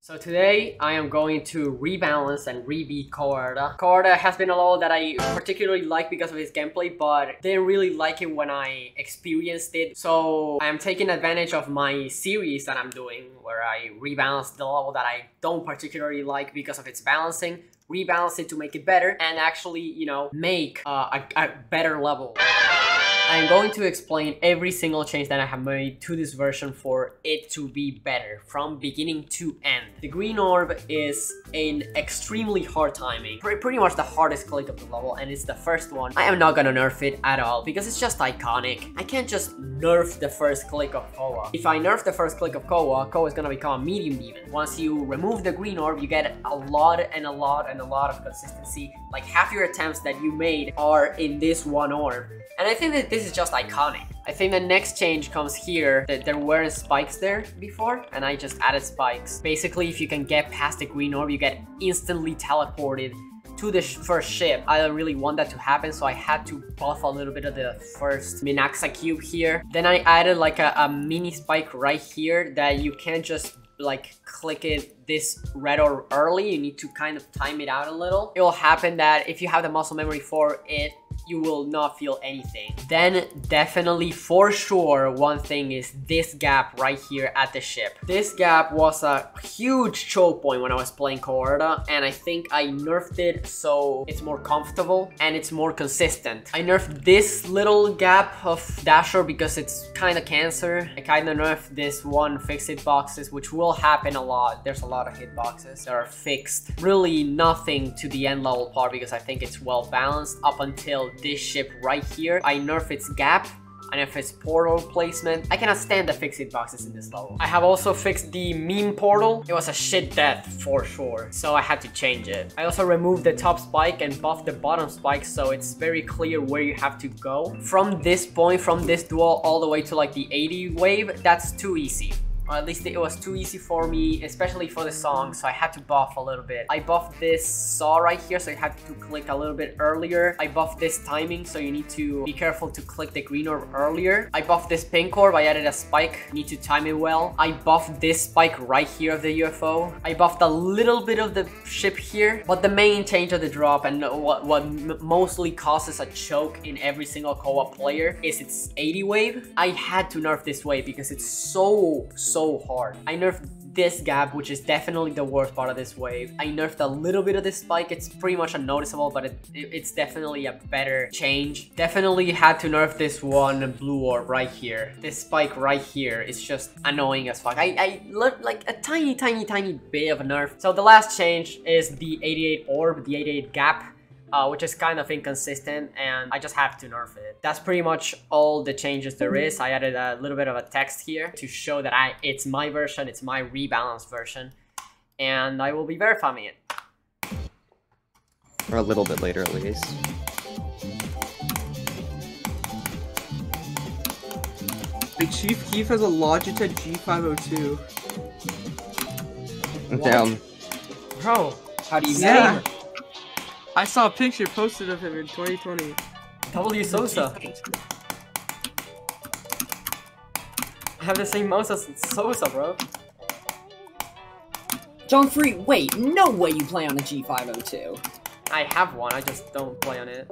So today I am going to rebalance and rebeat Kowareta. Kowareta has been a level that I particularly like because of his gameplay, but didn't really like it when I experienced it. So I am taking advantage of my series that I'm doing where I rebalance the level that I don't particularly like because of its balancing, rebalance it to make it better, and actually, you know, make a better level. I'm going to explain every single change that I have made to this version for it to be better from beginning to end. The green orb is an extremely hard timing, pretty much the hardest click of the level, and it's the first one. I am not gonna nerf it at all because it's just iconic. I can't just nerf the first click of Kowa. If I nerf the first click of Kowa, Kowa is gonna become a medium demon. Once you remove the green orb, you get a lot of consistency. Like half your attempts that you made are in this one orb. And I think that this is just iconic. I think the next change comes here, that there weren't spikes there before, and I just added spikes. Basically, if you can get past the green orb, you get instantly teleported to the first ship. I don't really want that to happen, so I had to buff a little bit of the first Minaxa cube here. Then I added like a mini spike right here that you can't just like click it this red or early. You need to kind of time it out a little. It will happen that if you have the muscle memory for it, you will not feel anything. Then definitely for sure one thing is this gap right here at the ship. This gap was a huge choke point when I was playing Kowareta, and I think I nerfed it so it's more comfortable and it's more consistent. I nerfed this little gap of Dasher because it's kind of cancer. I kind of nerfed this one fixed hitboxes, which will happen a lot. There's a lot of hitboxes that are fixed. Really nothing to the end level part because I think it's well balanced up until this ship right here. I nerf its gap, I nerf its portal placement. I cannot stand the fixed hitboxes in this level. I have also fixed the meme portal. It was a shit death for sure, so I had to change it. I also removed the top spike and buffed the bottom spike, so it's very clear where you have to go. From this point, from this duel all the way to like the 80 wave, that's too easy. Or at least it was too easy for me, especially for the song, so I had to buff a little bit. I buffed this saw right here, so you have to click a little bit earlier. I buffed this timing, so you need to be careful to click the green orb earlier. I buffed this pink orb, I added a spike, you need to time it well. I buffed this spike right here of the UFO. I buffed a little bit of the ship here, but the main change of the drop and what mostly causes a choke in every single co-op player is its 80 wave. I had to nerf this wave because it's so hard. I nerfed this gap, which is definitely the worst part of this wave. I nerfed a little bit of this spike. It's pretty much unnoticeable, but it's definitely a better change. Definitely had to nerf this one blue orb right here. This spike right here is just annoying as fuck. I learned like a tiny bit of a nerf. So the last change is the 88 orb, the 88 gap. Which is kind of inconsistent, and I just have to nerf it. That's pretty much all the changes there is. I added a little bit of a text here to show that it's my version, it's my rebalanced version, and I will be verifying it. Or a little bit later at least. Like Chief Keef has a Logitech G502. Damn. Bro, How do you Yeah. name? I saw a picture posted of him in 2020. W Sosa. I have the same mouse as Sosa, bro. Johnfree, wait, no way you play on a G502. I have one, I just don't play on it.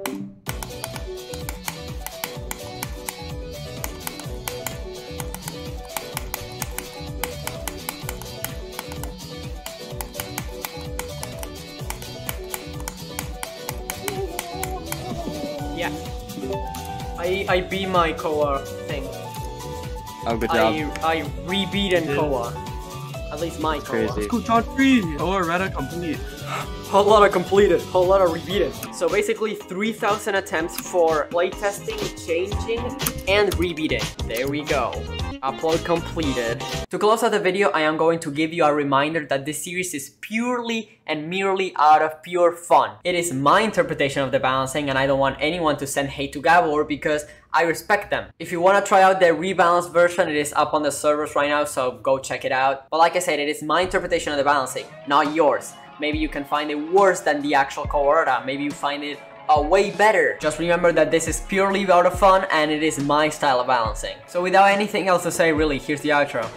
Yeah. I beat my Kowa thing. Oh, good job. I rebeat in Kowa. At least my Kowa. Crazy. Cool, Johnfree! Kowareta complete. Whole lot of completed, whole lot of rebeaten. So basically 3,000 attempts for playtesting, changing, and rebeating. There we go. Upload completed. To close out the video, I am going to give you a reminder that this series is purely and merely out of pure fun. It is my interpretation of the balancing, and I don't want anyone to send hate to Gablor because I respect them. If you want to try out the rebalanced version, it is up on the servers right now, so go check it out. But like I said, it is my interpretation of the balancing, not yours. Maybe you can find it worse than the actual Kowareta. Maybe you find it way better. Just remember that this is purely out of fun and it is my style of balancing. So without anything else to say, really, here's the outro.